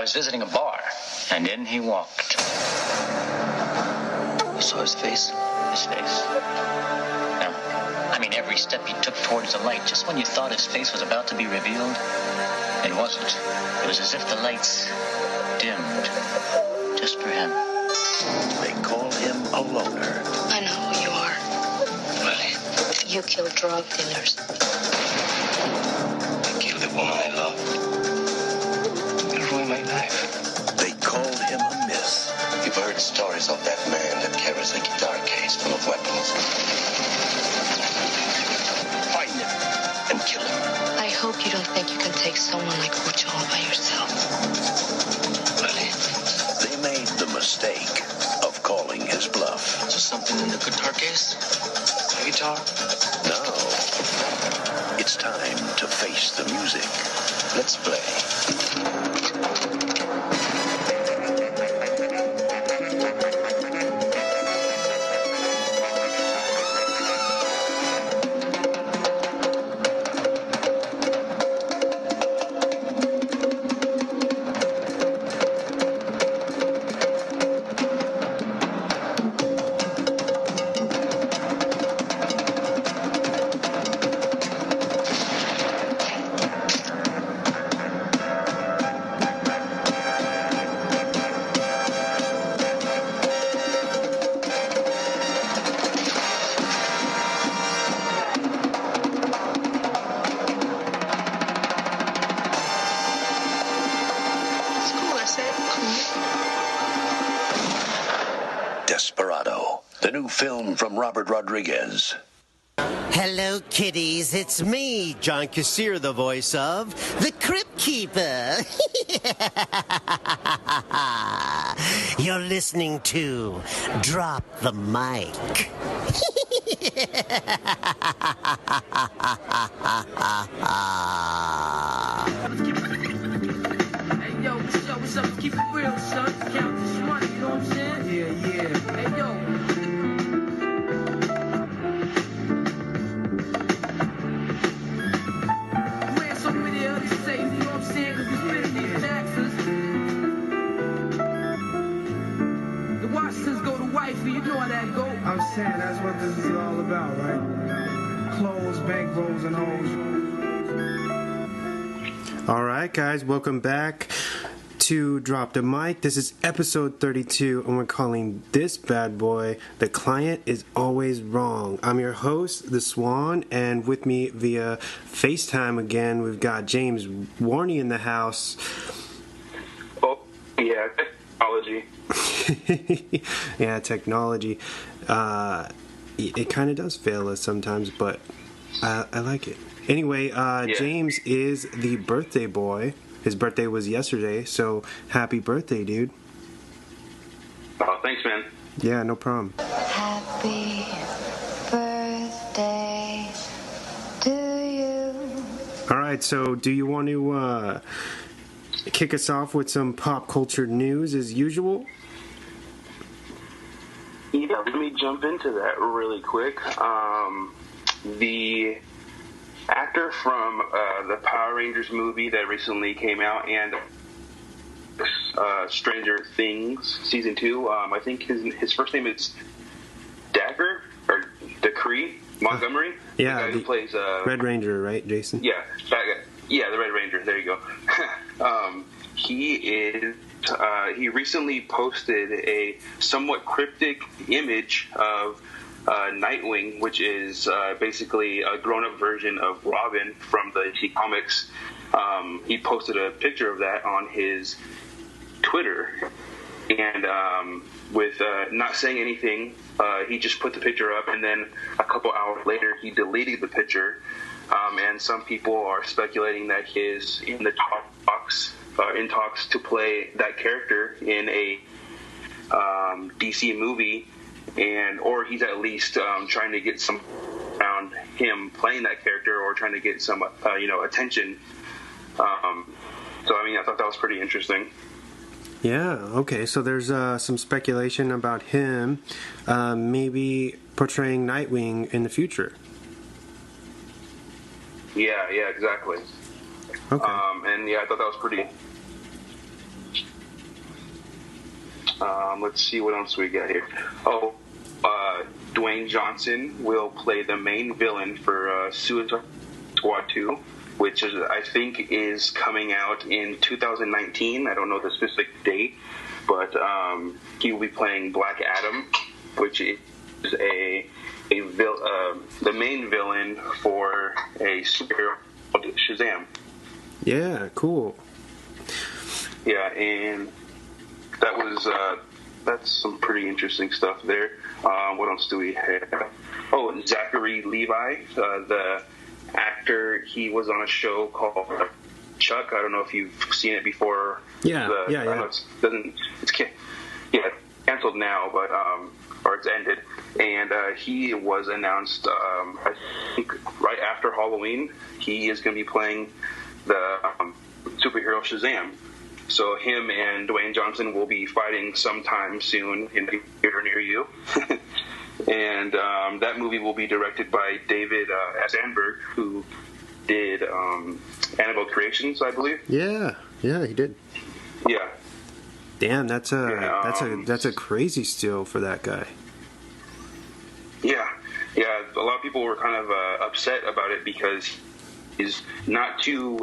I was visiting a bar, and in he walked. You saw his face? His face? No. I mean, every step he took towards the light, just when you thought his face was about to be revealed, it wasn't. It was as if the lights dimmed, just for him. They call him a loner. I know who you are. Really? You kill drug dealers. I killed the woman I loved. You ruined my life. They called him a myth. You've heard stories of that man that carries a guitar case full of weapons. Find him and kill him. I hope you don't think you can take someone like Ucho all by yourself. Really? They made the mistake of calling his bluff. Is there something in the guitar case? My guitar? Now, it's time to face the music. Let's play. Desperado, the new film from Robert Rodriguez. Hello, kiddies. It's me, John Kassir, the voice of the Crypt Keeper. You're listening to Drop the Mic. Hey, yo, what's up? Keep it real, son. Count this money, you know what I'm saying? Yeah. Hey, yo. Ran so many other states, you know what I'm saying? Cause we spend these taxes. The Washingtons go to wifey, you know how that go. I'm saying that's what this is all about, right? Clothes, bankrolls, and hoes. All right, guys, welcome back to Drop the Mic. This is episode 32, and we're calling this bad boy The Client is Always Wrong. I'm your host, The Swan, and with me via FaceTime again, we've got James Warney in the house. Oh, yeah, technology. Yeah, technology. It kind of does fail us sometimes, but I like it. Anyway, Yeah. James is the birthday boy. His birthday was yesterday, so happy birthday, dude. Oh, thanks, man. Yeah, no problem. Happy birthday to you. All right, so do you want to kick us off with some pop culture news as usual? Yeah, let me jump into that really quick. The actor from the Power Rangers movie that recently came out and Stranger Things Season 2, I think his first name is Dagger, or Decree Montgomery. Yeah, the guy who plays Red Ranger, right, Jason? Yeah, that guy. Yeah, the Red Ranger. There you go. He recently posted a somewhat cryptic image of Nightwing, which is basically a grown-up version of Robin from the DC Comics. He posted a picture of that on his Twitter, and with not saying anything, he just put the picture up, and then a couple hours later, he deleted the picture. And some people are speculating that he's in talks to play that character in a DC movie, or he's at least trying to get some around him playing that character, or trying to get some attention. So I mean, I thought that was pretty interesting. Yeah, okay, so there's some speculation about him maybe portraying Nightwing in the future. Yeah, exactly. Okay. And yeah, I thought that was pretty Let's see what else we got here. Dwayne Johnson will play the main villain for Suicide Squad 2, which is, I think, is coming out in 2019. I don't know the specific date, but he will be playing Black Adam, which is the main villain for a superhero called Shazam. Yeah, cool. Yeah, and that's some pretty interesting stuff there. What else do we have? Oh, Zachary Levi, the actor. He was on a show called Chuck. I don't know if you've seen it before. Yeah. I know it's canceled now, but or it's ended. And he was announced, I think, right after Halloween. He is going to be playing the superhero Shazam. So him and Dwayne Johnson will be fighting sometime soon in the theater near you. And that movie will be directed by David Sandberg, who did Annabelle Creations, I believe. Yeah, he did. Yeah. Damn, that's a crazy steal for that guy. Yeah. A lot of people were kind of upset about it because he's not too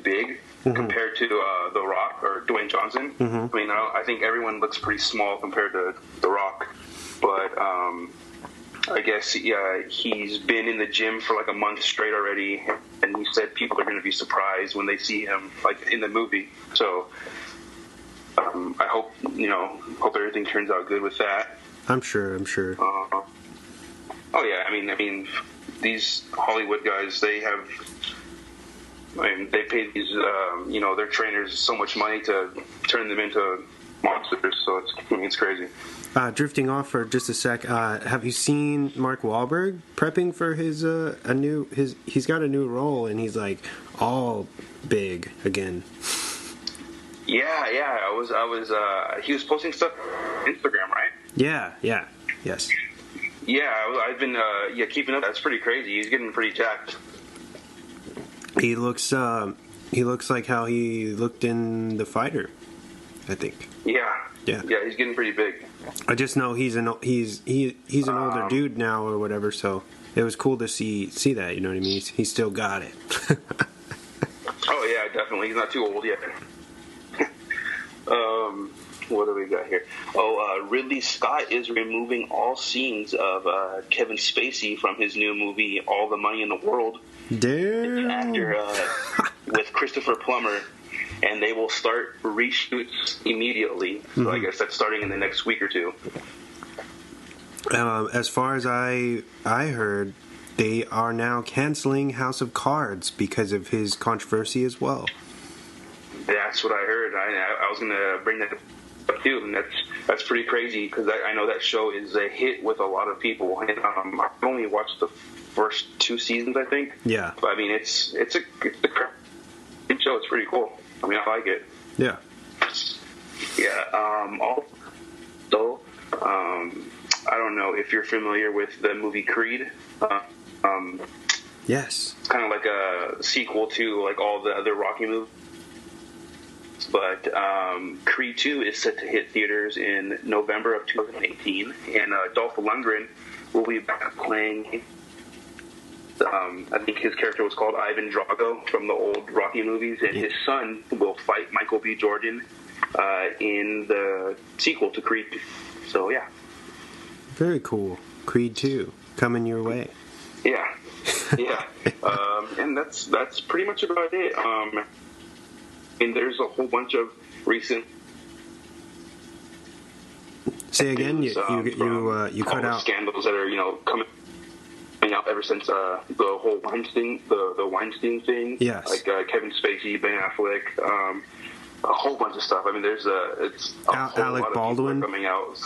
big. Mm-hmm. Compared to The Rock or Dwayne Johnson. Mm-hmm. I mean, I think everyone looks pretty small compared to The Rock. But I guess he's been in the gym for like a month straight already, and he said people are going to be surprised when they see him like in the movie. So I hope everything turns out good with that. I'm sure. Oh yeah, I mean, these Hollywood guys, they pay these, their trainers so much money to turn them into monsters, so it's crazy. Drifting off for just a sec, have you seen Mark Wahlberg prepping for his he's got a new role, and he's like all big again. Yeah, I was he was posting stuff on Instagram, right? Yeah, yes. Yeah, I've been keeping up. That's pretty crazy. He's getting pretty jacked. He looks like how he looked in The Fighter, I think. Yeah, he's getting pretty big. I just know he's an older dude now or whatever, so it was cool to see that, you know what I mean? He's still got it. Oh yeah, definitely. He's not too old yet. What do we got here? Ridley Scott is removing all scenes of Kevin Spacey from his new movie, All the Money in the World. Damn. Actor with Christopher Plummer, and they will start reshoots immediately. So I guess that's starting in the next week or two. As far as I heard, they are now canceling House of Cards because of his controversy as well. That's what I heard. I was going to bring that up too, and that's pretty crazy because I know that show is a hit with a lot of people. And I've only watched the first 2 seasons, I think. Yeah. But I mean, it's a good show. It's pretty cool. I mean, I like it. Yeah. Yeah. Also, I don't know if you're familiar with the movie Creed. Yes. It's kind of like a sequel to like all the other Rocky movies. But Creed 2 is set to hit theaters in November of 2018, and Dolph Lundgren will be back playing. I think his character was called Ivan Drago from the old Rocky movies, and his son will fight Michael B. Jordan in the sequel to Creed. So yeah, very cool. Creed 2 coming your way. Yeah. And that's pretty much about it. And there's a whole bunch of recent. Say again. You cut out scandals that are coming out ever since the whole Weinstein thing. Yes. Like Kevin Spacey, Ben Affleck, a whole bunch of stuff. I mean, there's a whole Alec lot of Baldwin coming out.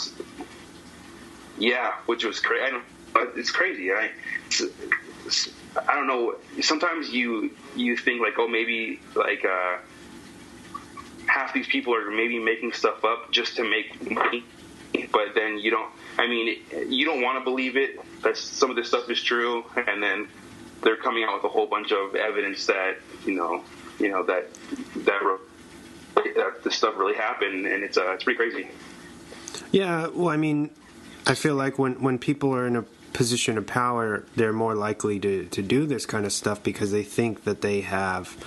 Yeah, which was crazy. It's crazy. I don't know. Sometimes you think like, oh, maybe like. Half these people are maybe making stuff up just to make money, but then you don't want to believe it that some of this stuff is true, and then they're coming out with a whole bunch of evidence that that this stuff really happened, and it's pretty crazy. Yeah, well, I mean, I feel like when people are in a position of power, they're more likely to do this kind of stuff because they think that they have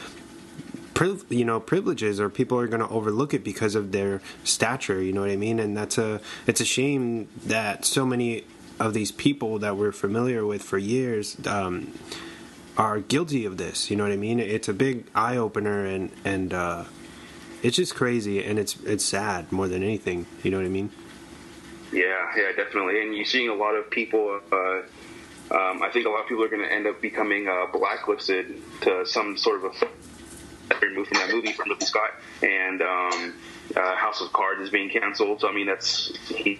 privileges, or people are going to overlook it because of their stature, you know what I mean? And it's a shame that so many of these people that we're familiar with for years are guilty of this, you know what I mean? It's a big eye-opener, and it's just crazy, and it's sad more than anything, you know what I mean? Yeah, definitely. And you're seeing a lot of people, I think a lot of people are going to end up becoming blacklisted to some sort of effect removed from that movie, from Ridley Scott, and House of Cards is being canceled. So I mean, he's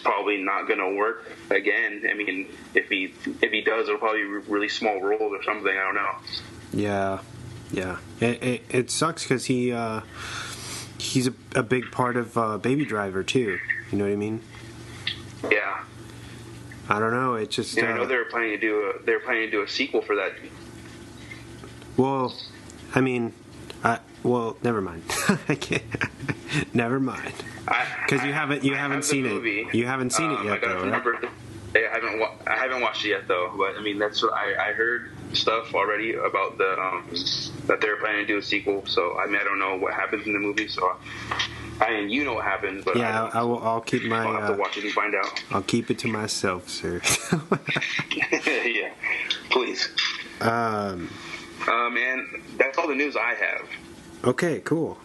probably not going to work again. I mean, if he does, it'll probably be really small roles or something. I don't know. Yeah. It sucks because he's a big part of Baby Driver too. You know what I mean? Yeah. I don't know. It's just. Yeah, I know they were planning to do a sequel for that. Well, I mean, never mind. I can't. Never mind. Because you haven't seen it. You haven't seen it yet, though, right? I haven't watched it yet, though. But I mean, that's what I heard stuff already about that they're planning to do a sequel. So I mean, I don't know what happens in the movie. So I mean, you know what happens, but yeah, I'll keep my. I'll have to watch it and find out. I'll keep it to myself, sir. Yeah, please. Man, that's all the news I have. Okay, cool.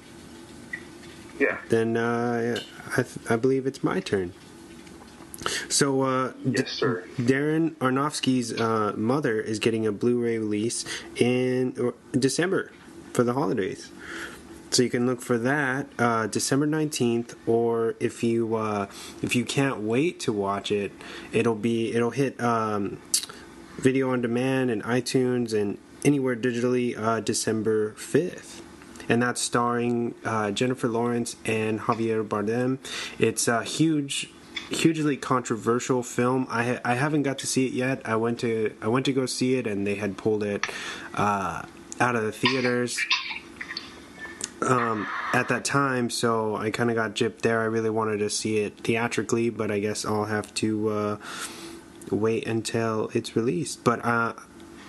Yeah. Then I believe it's my turn. So, yes, sir. Darren Aronofsky's mother is getting a Blu-ray release in December for the holidays. So you can look for that December 19th, or if you can't wait to watch it, it'll hit video on demand and iTunes and anywhere digitally December 5th. And that's starring Jennifer Lawrence and Javier Bardem. It's a hugely controversial film. I haven't got to see it yet. I went to go see it, and they had pulled it out of the theaters at that time, so I kind of got gypped there. I really wanted to see it theatrically, but I guess I'll have to wait until it's released. But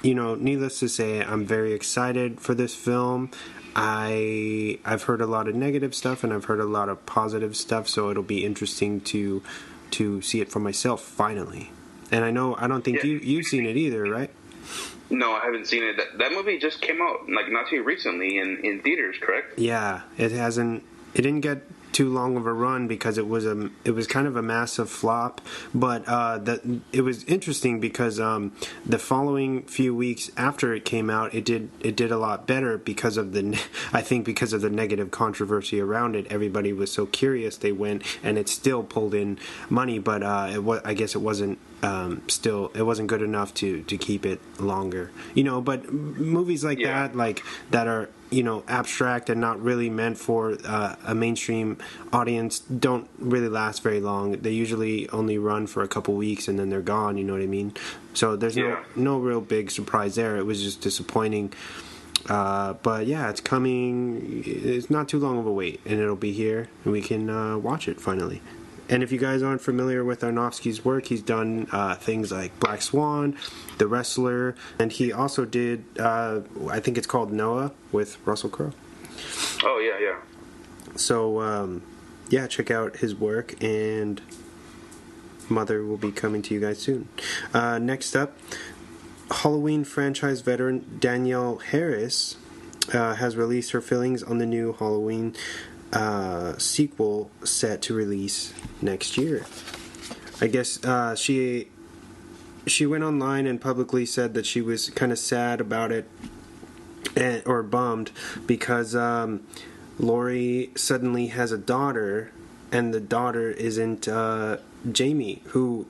needless to say, I'm very excited for this film. I've heard a lot of negative stuff, and I've heard a lot of positive stuff, so it'll be interesting to see it for myself finally. And I don't think you've seen it either, right? No, I haven't seen it. That movie just came out not too recently in theaters, correct? Yeah, it didn't get too long of a run because it was kind of a massive flop, but it was interesting because the following few weeks after it came out, it did a lot better because of the negative controversy around it. Everybody was so curious, they went, and it still pulled in money, but I guess it wasn't good enough to keep it longer, but movies like that are abstract and not really meant for a mainstream audience don't really last very long. They usually only run for a couple weeks and then they're gone, you know what I mean? So there's no real big surprise there. It was just disappointing. But yeah, it's coming. It's not too long of a wait, and it'll be here, and we can watch it finally. And if you guys aren't familiar with Aronofsky's work, he's done things like Black Swan, The Wrestler, and he also did, I think it's called Noah with Russell Crowe. Oh, yeah. So, check out his work, and Mother will be coming to you guys soon. Next up, Halloween franchise veteran Danielle Harris has released her feelings on the new Halloween sequel set to release next year. I guess she went online and publicly said that she was kind of sad about it, or bummed, because Laurie suddenly has a daughter, and the daughter isn't Jamie, who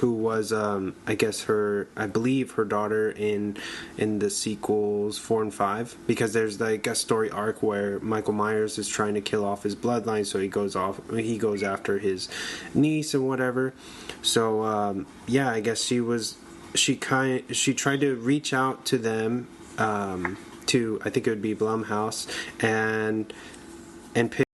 was I believe her daughter in the sequels 4 and 5, because there's like a story arc where Michael Myers is trying to kill off his bloodline, so he goes after his niece and whatever. So I guess she tried to reach out to them, to, I think it would be Blumhouse, and and